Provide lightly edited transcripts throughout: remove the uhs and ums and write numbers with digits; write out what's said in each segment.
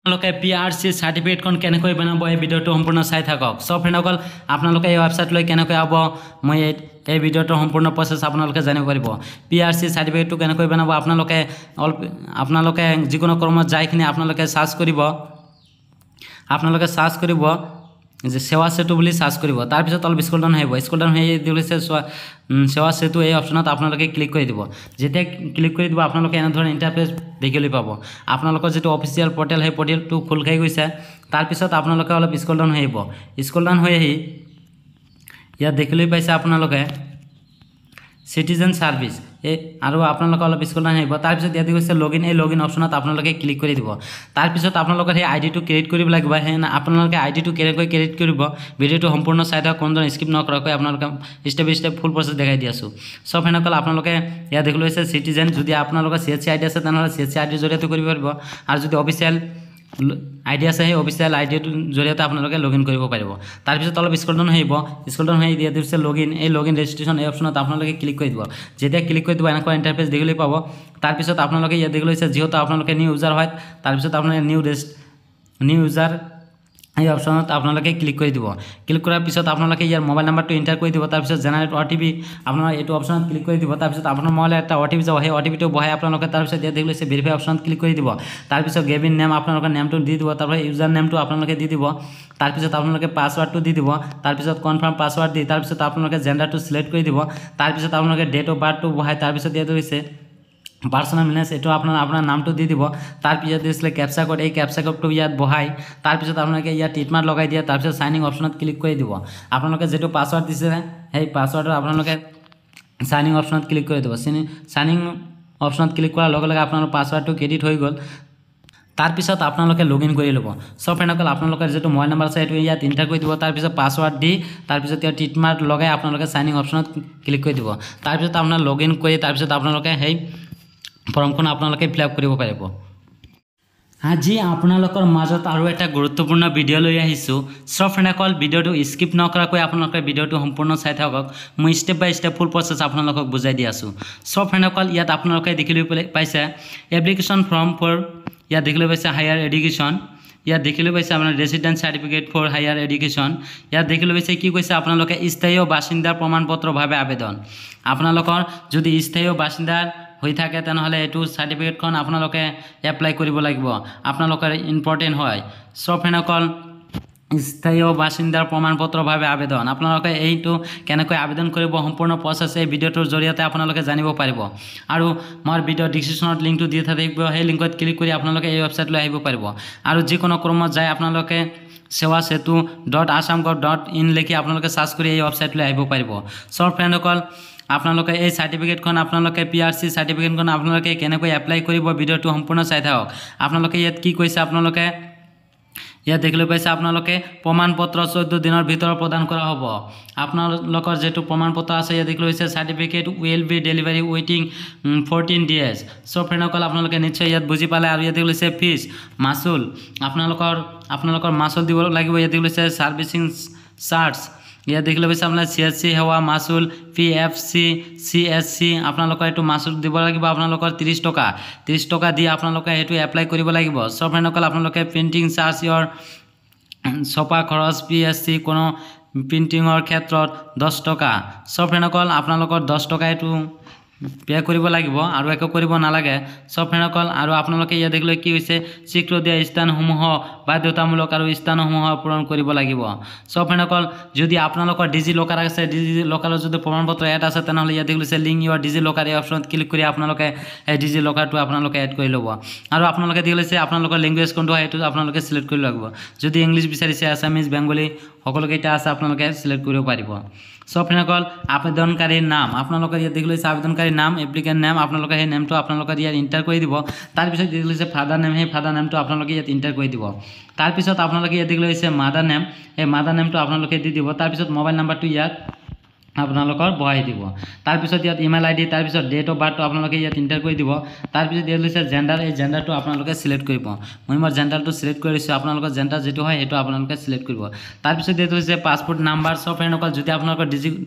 আপোনালোকে PRC সাৰ্টিফিকেটখন কেনেকৈ বনাব এই ভিডিওটো সম্পূৰ্ণ চাই থাকক। সব ফ্ৰেণ্ডসকল আপোনালোকে এই ৱেবছাইটলৈ কেনেকৈ আব মই এই ভিডিওটো সম্পূৰ্ণ প্ৰচেছ আপোনালোকে জানিব পাৰিব। PRC সাৰ্টিফিকেটটো কেনেকৈ বনাব আপোনালোকে যিকোনো কৰ্মত যাইখিনি আপোনালোকে সাৰ্চ কৰিব যে সেৱা সেতু বুলি সাৰ্চ কৰিব। তাৰ পিছত অলপ স্ক্ৰল ডাউন আহিব, স্ক্ৰল ডাউন হৈ দিছে সেৱা সেতু এই অপশ্যনত আপোনালোকে ক্লিক কৰি দিব। যেতিয়া ক্লিক কৰি দিব আপোনালোকে এনেধৰণৰ ইণ্টাৰফেচ দেখিবলৈ পাব। আপোনালোকৰ যেটো অফিচিয়েল পোৰ্টেল সেই পোৰ্টেলটো খোল খাই গৈছে। তাৰ পিছত আপোনালোকে অলপ স্ক্ৰল ডাউন হৈ আহিব, স্ক্ৰল ডাউন হৈ আহি ইয়াত দেখিবলৈ পাইছে আপোনালোকে সিটিজেন সাৰ্ভিস আৰু আপোনালোকে অলপ স্ক্ৰল ডাউন আহিব। তাৰ পিছত ইয়াত কৈছে লগইন, এই লগইন অপশ্যনত আপোনালোকে ক্লিক কৰি দিব। তাৰ পিছত আপোনালোকে সেই আইডিটো ক্ৰিয়েট কৰিব লাগিব। সেই আপোনালোকে আইডিটো কেনেকৈ ক্ৰিয়েট কৰিব ভিডিওটো সম্পূৰ্ণ চাই থাকক, কোনজন স্কিপ নকৰাকৈ আপোনালোকে স্টেপ বাই স্টেপ ফুল প্ৰচেছ দেখাই দি আছো। সব ফ্ৰেণ্ডসকল আপোনালোকে ইয়াত দেখিবলৈ পাইছে সিটিজেন, যদি আপোনালোকৰ CSC আইডি আছে তেনেহ'লে CSC আইডিৰ জৰিয়তে কৰিব পাৰিব, আৰু যদি অফিচিয়েল আইডি আছে সেই অফিচিয়েল আইডিটোৰ জৰিয়তে আপোনালোকে লগইন কৰিব পাৰিব। তাৰ পিছত অলপ স্ক্ৰল ডাউন আহিব, স্ক্ৰল ডাউন হৈ দিয়া দিছে লগইন, এই লগইন ৰেজিষ্ট্ৰেশ্যন এই অপশ্যনত আপোনালোকে ক্লিক কৰি দিব। যেতিয়া ক্লিক কৰি দিব এনেকুৱা ইণ্টাৰফেচ দেখিবলৈ পাব। তাৰ পিছত আপোনালোকে ইয়াত দেখিবলৈ পাইছে যিহেতু আপোনালোকে নিউ ইউজাৰ হয়, তাৰ পিছত আপোনালোকে নিউ ইউজাৰ এই অপশ্যনত আপোনালোকে ক্লিক কৰি দিব। ক্লিক কৰাৰ পিছত আপোনালোকে ইয়াৰ মোবাইল নাম্বাৰটো এণ্টাৰ কৰি দিব। তাৰ পিছত জেনাৰেট OTP আপোনাৰ এইটো অপশ্যনত ক্লিক কৰি দিব। তাৰ পিছত আপোনাৰ মোবাইলত এটা OTP যাব, সেই OTPটো বহাই আপোনালোকে তাৰ পিছত ইয়াত দেখিলে ভেৰিফাই অপশ্যনত ক্লিক কৰি দিব। তাৰ পিছত গেভিন নেম আপোনালোকৰ নেমটো দি দিব, তাৰপৰা ইউজাৰ নেমটো আপোনালোকে দি দিব। তাৰ পিছত আপোনালোকে পাছৱাৰ্ডটো দি দিব। তাৰ পিছত কনফাৰ্ম পাছৱাৰ্ড দি তাৰ পিছত আপোনালোকে জেন্ডাৰটো সিলেক্ট কৰি দিব। তাৰ পিছত আপোনালোকে ডেট অফ বাৰ্থটো বহাই তাৰ পিছত ইয়াত হৈছে পাৰ্সোনাল মিনেছ এইটো আপোনাৰ নামটো দি দিব। তাৰ পিছত দিছিলে ক্যাপচা কোড, এই ক্যাপচা কোডটো ইয়াত বহাই তাৰ পিছত আপোনালোকে ইয়াত টিকমাৰ্ক লগাই দিয়ে। তাৰ পিছত সাইনিং অপশ্যনত ক্লিক কৰি দিব। আপোনালোকে যেটো পাছৱাৰ্ড দিছে সেই পাছৱাৰ্ডৰ আপোনালোকে সাইনিং অপশ্যনত ক্লিক কৰি দিব। সাইনিং অপশ্যনত ক্লিক কৰাৰ লগে লগে আপোনাৰ পাছৱাৰ্ডটো ক্ৰেডিট হৈ গ'ল। তাৰ পিছত আপোনালোকে লগইন কৰি ল'ব। সব ফ্ৰেণ্ডসকল আপোনালোকৰ যেটো মোবাইল নাম্বাৰ আছে এইটো ইয়াত এণ্টাৰ কৰি দিব। তাৰ পিছত পাছৱাৰ্ড দি তাৰ পিছত ইয়াত টিকমাৰ্ক লগাই আপোনালোকে সাইনিং অপশ্যনত ক্লিক কৰি দিব। তাৰ পিছত আপোনাৰ লগইন কৰি তাৰ পিছত আপোনালোকে সেই ফৰ্মখন আপোনালোকে ফিল আপ কৰিব পাৰিব। আজি আপোনালোকৰ মাজত আৰু এটা গুৰুত্বপূৰ্ণ ভিডিও লৈ আহিছো। সব ফ্ৰেণ্ডসকল ভিডিওটো স্কিপ নকৰাকৈ আপোনালোকে ভিডিওটো সম্পূৰ্ণ চাই থাকক, মই স্টেপ বাই স্টেপ ফুল প্ৰচেছ আপোনালোকক বুজাই দি আছো। সব ফ্ৰেণ্ডসকল ইয়াত আপোনালোকে দেখিবলৈ পাইছে এপ্লিকেশ্যন ফৰ্ম ফৰ, ইয়াত দেখিবলৈ পাইছে হায়াৰ এডুকেশ্যন, ইয়াত দেখিবলৈ পাইছে আপোনাৰ resident certificate for higher education, ইয়াত দেখিবলৈ পাইছে কি কৈছে আপোনালোকে স্থায়ী বাসিন্দাৰ প্ৰমাণপত্ৰভাৱে আবেদন। আপোনালোকৰ যদি স্থায়ী বাসিন্দাৰ হৈ থাকে তেনেহ'লে এইটো সাৰ্টিফিকেটখন আপোনালোকে এপ্লাই কৰিব লাগিব, আপোনালোকৰ ইম্পৰ্টেণ্ট হয়। সব ফ্ৰেণ্ডসকল স্থায়ী বাসিন্দাৰ প্ৰমাণপত্ৰভাৱে আবেদন, আপোনালোকে এইটো কেনেকৈ আবেদন কৰিব সম্পূৰ্ণ প্ৰচেছ এই ভিডিওটোৰ জৰিয়তে আপোনালোকে জানিব পাৰিব। আৰু মোৰ ভিডিও ডিসক্ৰিপশ্যনত লিংকটো দি থাকিব, সেই লিংকত ক্লিক কৰি আপোনালোকে এই ৱেবছাইটলৈ আহিব পাৰিব। আৰু যিকোনো ক্ৰমত যায় আপোনালোকে sewasetu.assamgov.in লিখি আপোনালোকে সাৰ্চ কৰি এই ৱেবছাইটলৈ আহিব পাৰিব। সব ফ্ৰেণ্ডসকল আপোনালোকে এই সাৰ্টিফিকেটখন আপোনালোকে PRC সাৰ্টিফিকেটখন আপোনালোকে কেনেকৈ এপ্লাই কৰিব ভিডিওটো সম্পূৰ্ণ চাই থাকক। আপোনালোকে ইয়াত কি কৈছে আপোনালোকে ইয়াত দেখিবলৈ পাইছে আপোনালোকে প্ৰমাণপত্ৰ 14 দিনৰ ভিতৰত প্ৰদান কৰা হ'ব। আপোনালোকৰ যেটো প্ৰমাণপত্ৰ আছে ইয়াত দেখিবলৈ পাইছে সাৰ্টিফিকেট উইল বি ডেলিভাৰী ৱেটিং 14 ডেজ। সব ফ্ৰেণ্ডসকল আপোনালোকে নিশ্চয় ইয়াত বুজি পালে। আৰু ইয়াত দেখিবলৈ পাইছে ফিজ মাচুল, আপোনালোকৰ মাচুল দিব লাগিব। ইয়াত দেখিবলৈ পাইছে সাৰ্ভিসিং চাৰ্জ, ইয়াত দেখিবলৈ পাইছে আপোনাৰ CSC সেৱা মাচুল PFC CSC আপোনালোকৰ এইটো মাচুল দিব লাগিব আপোনালোকৰ 30 টকা দি আপোনালোকে এইটো এপ্লাই কৰিব লাগিব। সব ফ্ৰেণ্ডসকল আপোনালোকে প্ৰিণ্টিং চাৰ্জ ইয়ৰ ছপা খৰচ PSC কোনো প্ৰিণ্টিঙৰ ক্ষেত্ৰত 10 টকা। সব ফ্ৰেণ্ডসকল আপোনালোকৰ 10 টকা এইটো পে কৰিব লাগিব আৰু একো কৰিব নালাগে। সব ফ্ৰেণ্ডসকল আৰু আপোনালোকে ইয়াত দেখিলে কি হৈছে স্বীকৃতি দিয়া স্থানসমূহ বাধ্যতামূলক আৰু স্থানসমূহ পূৰণ কৰিব লাগিব। সব ফ্ৰেণ্ডসকল যদি আপোনালোকৰ ডিজি লকাৰ আছে, ডিজি লকাৰৰ যদি প্ৰমাণপত্ৰ এড আছে তেনেহ'লে ইয়াত দেখিছে লিংক ইয়ৰ ডিজি লকাৰ এই অপশ্যনত ক্লিক কৰি আপোনালোকে এই ডিজি লকাৰটো আপোনালোকে এড কৰি ল'ব। আৰু আপোনালোকে দেখিছে আপোনালোকৰ লেংগুৱেজ কোনটো হয় এইটো আপোনালোকে সিলেক্ট কৰিব লাগিব। যদি ইংলিছ বিচাৰিছে আছামিজ বেংগলী সকলোকেইটা আছে আপোনালোকে সিলেক্ট কৰিব পাৰিব। সব ফ্ৰেণ্ডসকল আবেদনকাৰীৰ নাম আপোনালোকৰ ইয়াত দেখিলে আবেদনকাৰীৰ নাম এপ্লিকেণ্ট নেম আপোনালোকে সেই নেমটো আপোনালোকে ইয়াত এণ্টাৰ কৰি দিব। তাৰ পিছত দেখিলে ফাদাৰ নেম, সেই ফাদাৰ নেমটো আপোনালোকে ইয়াত এণ্টাৰ কৰি দিব। তাৰ পিছত আপোনালোকে ইয়াত দেখিলে মাদাৰ নেম, এই মাদাৰ নেমটো আপোনালোকে দি দিব। তাৰ পিছত মোবাইল নাম্বাৰটো ইয়াত আপোনালোকৰ বহাই দিব। তাৰপিছত ইয়াত ইমেইল আইডি, তাৰপিছত ডেট অফ বাৰ্থটো আপোনালোকে ইয়াত ইণ্টাৰ কৰি দিব। তাৰপিছত ইয়াত লৈছে জেণ্ডাৰ, এই জেণ্ডাৰটো আপোনালোকে চিলেক্ট কৰিব। মই মোৰ জেণ্ডাৰটো চিলেক্ট কৰিছোঁ, আপোনালোকৰ জেণ্ডাৰ যিটো হয় সেইটো আপোনালোকে চিলেক্ট কৰিব। তাৰপিছত ইয়াত হৈছে পাছপোৰ্ট নাম্বাৰ। চব ফ্ৰেণ্ডসকল যদি আপোনালোকৰ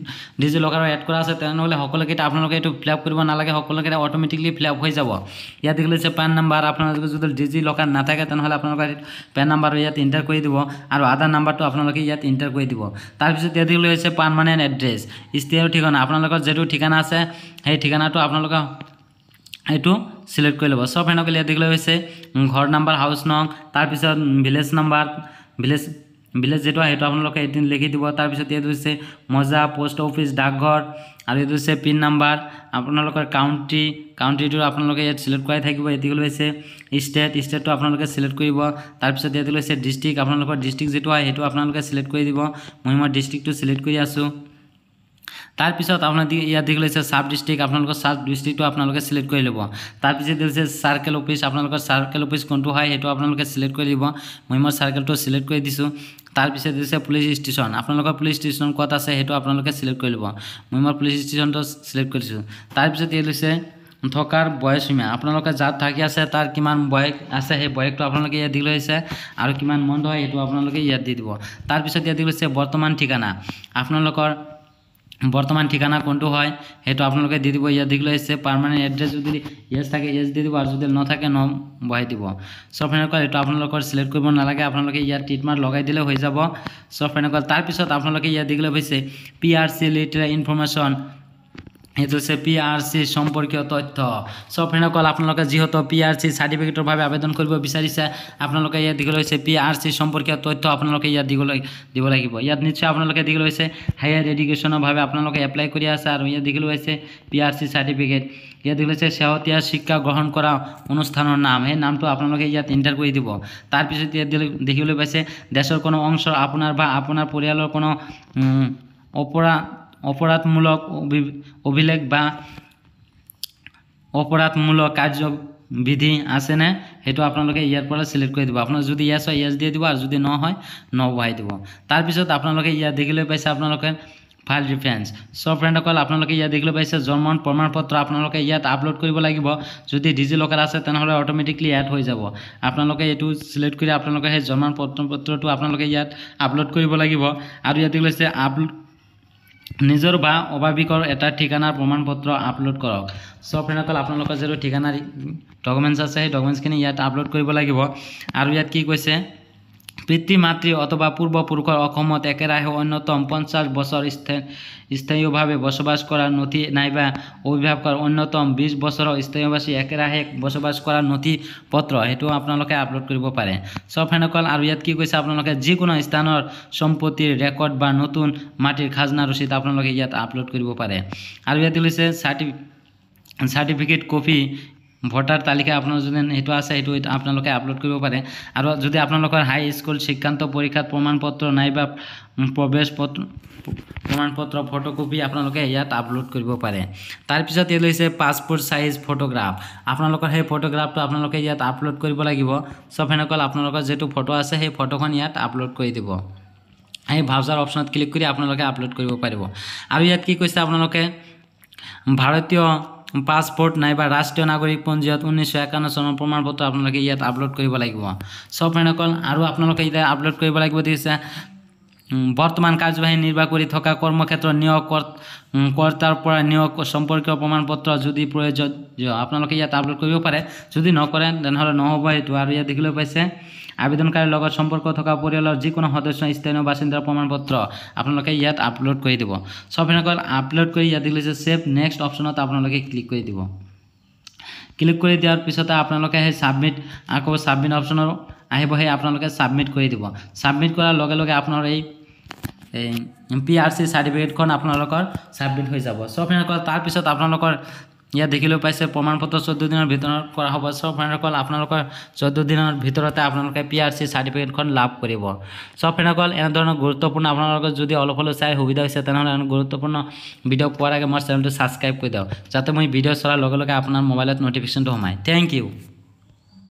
ডিজি লকাৰত এড কৰা আছে তেনেহ'লে সকলোকেইটা আপোনালোকে এইটো ফিল আপ কৰিব নালাগে, সকলোকেইটা অট'মেটিকলি ফিল আপ হৈ যাব। ইয়াত দেখিছে পেন নাম্বাৰ, আপোনালোকে যদি ডিজি লকাৰ নাথাকে তেনেহ'লে আপোনালোকে পেন নাম্বাৰ ইয়াত ইণ্টাৰ কৰি দিব আৰু আধাৰ নাম্বাৰটো আপোনালোকে ইয়াত ইণ্টাৰ কৰি দিব। তাৰপিছত ইয়াত দেখিলে হৈছে পাৰ্মানেণ্ট এড্ৰেছ, স্থায়ী ঠিকনা, আপোনালোকৰ যিটো ঠিকনা আছে সেই ঠিকনাটো আপোনালোকে এইটো চিলেক্ট কৰি ল'ব। চব ফ্ৰেণ্ডসকল ইয়াত দেখিলে হৈছে ঘৰ নাম্বাৰ, হাউচ নং, তাৰপিছত ভিলেজ নাম্বাৰ, ভিলেজ যেটো সেইটো আপোনালোকে এদিন লিখি দিব। তাৰপিছত ইয়াত হৈছে মজা, পোষ্ট অফিচ, ডাকঘৰ, আৰু এইটো হৈছে পিন নাম্বাৰ, আপোনালোকৰ কাউণ্ট্ৰিটো আপোনালোকে ইয়াত চিলেক্ট কৰাই থাকিব। এদিকে হৈছে ষ্টেটটো আপোনালোকে চিলেক্ট কৰিব। তাৰপিছত ইয়াত হৈছে ডিষ্ট্ৰিক্ট, আপোনালোকৰ ডিষ্ট্ৰিক্ট যিটো হয় সেইটো আপোনালোকে চিলেক্ট কৰি দিব। মই ডিষ্ট্ৰিক্টটো চিলেক্ট কৰি আছোঁ। তাৰপিছত আপোনালোকে ইয়াত দেখিলে হৈছে সাব ডিষ্ট্ৰিক্ট, আপোনালোকৰ সাব ডিষ্ট্ৰিক্টটো আপোনালোকে চিলেক্ট কৰি ল'ব। তাৰপিছত হৈছে চাৰ্কেল অফিচ, আপোনালোকৰ চাৰ্কেল অফিচ কোনটো হয় সেইটো আপোনালোকে চিলেক্ট কৰি দিব। মই চাৰ্কেলটো চিলেক্ট কৰি দিছোঁ। তাৰপিছত হৈছে পুলিচ ষ্টেচন, আপোনালোকৰ পুলিচ ষ্টেচন ক'ত আছে সেইটো আপোনালোকে চিলেক্ট কৰি ল'ব। মই পুলিচ ষ্টেচনটো চিলেক্ট কৰিছোঁ। তাৰপিছত ইয়াত হৈছে থকাৰ বয়সীমা, আপোনালোকে যাত থাকি আছে তাৰ কিমান বয়স আছে সেই বয়সটো আপোনালোকে ইয়াত দিলে হৈছে আৰু কিমান মন্থ হয় সেইটো আপোনালোকে ইয়াত দি দিব। তাৰপিছত ইয়াত দিলে হৈছে বৰ্তমান ঠিকনা, আপোনালোকৰ বৰ্তমান ঠিকনা কোনটো হয় সেইটো আপোনালোকে দি দিব। ইয়াত দেখিলে হৈছে পাৰ্মানেণ্ট এড্ৰেছ, যদি ইয়েছ থাকে ইয়েছ দি দিব আৰু যদি নাথাকে ন বহাই দিব। চব ফ্ৰেণ্ডসকল এইটো আপোনালোকৰ চিলেক্ট কৰিব নালাগে, আপোনালোকে ইয়াত টিক মাৰ্ক লগাই দিলে হৈ যাব। চব ফ্ৰেণ্ডসকল তাৰপিছত আপোনালোকে ইয়াত দেখিলে হৈছে PRC লিটাৰেল ইনফৰমেশ্যন, এইটো হৈছে PRC সম্পৰ্কীয় তথ্য। চব ফ্ৰেণ্ডসকল আপোনালোকে যিহেতু PRC চাৰ্টিফিকেটৰ বাবে আবেদন কৰিব বিচাৰিছে, আপোনালোকে ইয়াত দিবলৈ হৈছে PRC সম্পৰ্কীয় তথ্য আপোনালোকে ইয়াত দিব লাগিব। ইয়াত নিশ্চয় আপোনালোকে দিবলৈ হৈছে হায়াৰ এডুকেশ্যনৰ বাবে আপোনালোকে এপ্লাই কৰি আছে আৰু ইয়াত দিবলৈ হৈছে PRC চাৰ্টিফিকেট। ইয়াত দিবলৈ হৈছে শেহতীয়া শিক্ষা গ্ৰহণ কৰা অনুষ্ঠানৰ নাম, সেই নামটো আপোনালোকে ইয়াত এণ্টাৰ কৰি দিব। তাৰপিছত ইয়াত দেখিবলৈ পাইছে দেশৰ কোনো অংশ আপোনাৰ বা আপোনাৰ পৰিয়ালৰ কোনো অপৰাধমূলক অভিলেখ বা অপৰাধমূলক কাৰ্যবিধি আছেনে সেইটো আপোনালোকে ইয়াৰ পৰা চিলেক্ট কৰি দিব। আপোনাৰ যদি ইয়েছ হয় ইয়েছ দিয়ে দিব আৰু যদি ন হয় ন বহাই দিব। তাৰপিছত আপোনালোকে ইয়াত দেখিবলৈ পাইছে আপোনালোকে ফাইল ৰেফাৰেন্স। সব ফ্ৰেণ্ডসকল আপোনালোকে ইয়াত দেখিবলৈ পাইছে জন্ম প্ৰমাণপত্ৰ আপোনালোকে ইয়াত আপলোড কৰিব লাগিব। যদি ডিজি লকাৰ আছে তেনেহ'লে অট'মেটিকলি এড হৈ যাব। আপোনালোকে এইটো চিলেক্ট কৰি আপোনালোকে সেই জন্ম প্ৰমাণপত্ৰটো আপোনালোকে ইয়াত আপলোড কৰিব লাগিব। আৰু ইয়াত দেখিবলৈ পাইছে আপলোড নিজৰ বা অভাৱিকৰ এটা ঠিকনাৰ প্ৰমাণপত্ৰ আপলোড কৰক। সব ফ্ৰেণ্ডসকল আপোনালোকৰ যিটো ঠিকনাৰ ডকুমেণ্টছ আছে সেই ডকুমেণ্টছখিনি ইয়াত আপলোড কৰিব লাগিব। আৰু ইয়াত কি কৈছে পিতৃ মাতৃ অথবা পূৰ্বপুৰুষৰ অসমত একেৰাহে অন্যতম 50 বছৰ স্থায়ীভাৱে বসবাস কৰাৰ নথি নাইবা অভিভাৱকৰ অন্যতম 20 বছৰৰ স্থায়ীবাসী একেৰাহে বসবাস কৰাৰ নথি পত্ৰ সেইটো আপোনালোকে আপলোড কৰিব পাৰে। সব ফ্ৰেণ্ডসকল আৰু ইয়াত কি কৈছে আপোনালোকে যিকোনো স্থানৰ সম্পত্তিৰ ৰেকৰ্ড বা নতুন মাটিৰ খাজনা ৰচিদ আপোনালোকে ইয়াত আপলোড কৰিব পাৰে। আৰু ইয়াত লৈছে চাৰ্টিফিকেট কপি ভোটাৰ তালিকা আপোনাৰ যদি সেইটো আছে সেইটো আপোনালোকে আপলোড কৰিব পাৰে। আৰু যদি আপোনালোকৰ হাই স্কুল শিক্ষান্ত পৰীক্ষাত প্ৰমাণপত্ৰ নাইবা প্ৰমাণপত্ৰ ফটোকপি আপোনালোকে ইয়াত আপলোড কৰিব পাৰে। তাৰপিছত ইয়াত লৈছে পাছপোৰ্ট সাইজ ফটোগ্ৰাফ, আপোনালোকৰ সেই ফটোগ্ৰাফটো আপোনালোকে ইয়াত আপলোড কৰিব লাগিব। সব ফ্ৰেণ্ডসকল আপোনালোকৰ যিটো ফটো আছে সেই ফটোখন ইয়াত আপলোড কৰি দিব। এই ব্ৰাউজাৰ অপশ্যনত ক্লিক কৰি আপোনালোকে আপলোড কৰিব পাৰিব। আৰু ইয়াত কি কৈছে আপোনালোকে ভাৰতীয় পাছপোৰ্ট নাইবা ৰাষ্ট্ৰীয় নাগৰিক পঞ্জীয়ত 1951 চনৰ প্ৰমাণপত্ৰ আপোনালোকে ইয়াত আপলোড কৰিব লাগিব। সব ফ্ৰেণ্ডসকল আৰু আপোনালোকে ইয়াত আপলোড কৰিব লাগিব দিছে বৰ্তমান কাৰ্যবাহী নিৰ্বাহ কৰি থকা কৰ্মক্ষেত্ৰৰ নিয়োগকৰ্তাৰ পৰা নিয়োগ সম্পৰ্কীয় প্ৰমাণপত্ৰ যদি প্ৰয়োজন আপোনালোকে ইয়াত আপলোড কৰিব পাৰে, যদি নকৰে তেনেহ'লে নহ'ব এইটো। আৰু ইয়াত দেখিবলৈ পাইছে আবেদনকাৰীৰ লগত সম্পৰ্ক থকা পৰিয়ালৰ যিকোনো সদস্য স্থানীয় বাসিন্দাৰ প্ৰমাণপত্ৰ আপোনালোকে ইয়াত আপলোড কৰি দিব। সব ফ্ৰেণ্ডসকল আপলোড কৰি ইয়াত দেখিছে ছেভ নেক্সট অপশ্যনত আপোনালোকে ক্লিক কৰি দিব। ক্লিক কৰি দিয়াৰ পিছতে আপোনালোকে সেই ছাবমিট অপশ্যনৰ আহিব, সেই আপোনালোকে ছাবমিট কৰি দিব। ছাবমিট কৰাৰ লগে লগে আপোনাৰ এই PRC চাৰ্টিফিকেটখন আপোনালোকৰ ছাবমিট হৈ যাব। সব ফ্ৰেণ্ডসকল তাৰপিছত আপোনালোকৰ ইয়াত দেখিবলৈ পাইছে প্ৰমাণপত্ৰ 14 দিনৰ ভিতৰত কৰা হ'ব। সব ফ্ৰেণ্ডসকল আপোনালোকৰ 14 দিনৰ ভিতৰতে আপোনালোকে PRC চাৰ্টিফিকেটখন লাভ কৰিব। সব ফ্ৰেণ্ডসকল এনেধৰণৰ গুৰুত্বপূৰ্ণ আপোনালোকৰ যদি অলপ হ'লেও চাই সুবিধা হৈছে তেনেহ'লে গুৰুত্বপূৰ্ণ ভিডিঅ' পোৱাৰ আগে মোৰ চেনেলটো ছাবস্ক্ৰাইব কৰি দিয়ক, যাতে মই ভিডিঅ' চোৱাৰ লগে লগে আপোনাৰ মোবাইলত ন'টিফিকেশ্যনটো সোমায়। Thank U.